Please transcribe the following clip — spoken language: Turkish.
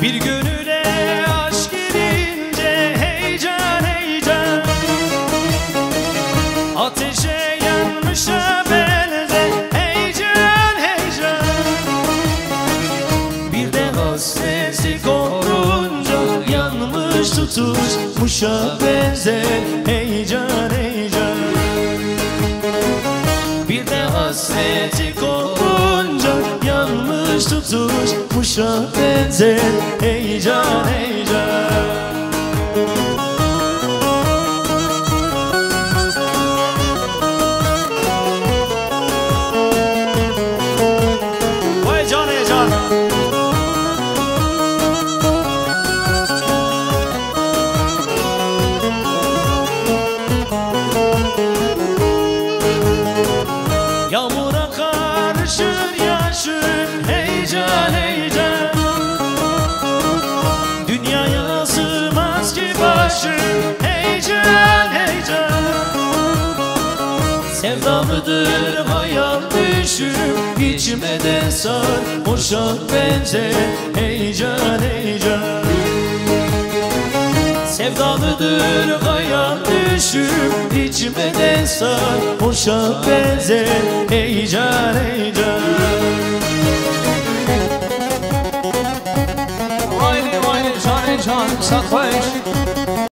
Bir gönüle aşk gelince heyecan heyecan, ateşe yanmışa benzer heyecan heyecan. Bir de hasreti korunca yanmış tutuşmuşa benzer heyecan heyecan. Bir de hasreti korunca yanmış tutuşmuşa benzer heyecan heyecan. Heyecan heyecan. Yağmura karışır yaşın heyecan heyecan. Dünyaya sığmaz ki başın heyecan heyecan. Sevda mıdır hayal düşüm, içime de sarhoşa benzer heyecan heyecan. Sevda mıdır hayal düşüm, içime de sarhoşa benzer heyecan heyecan. Haydi haydi can can saklaş.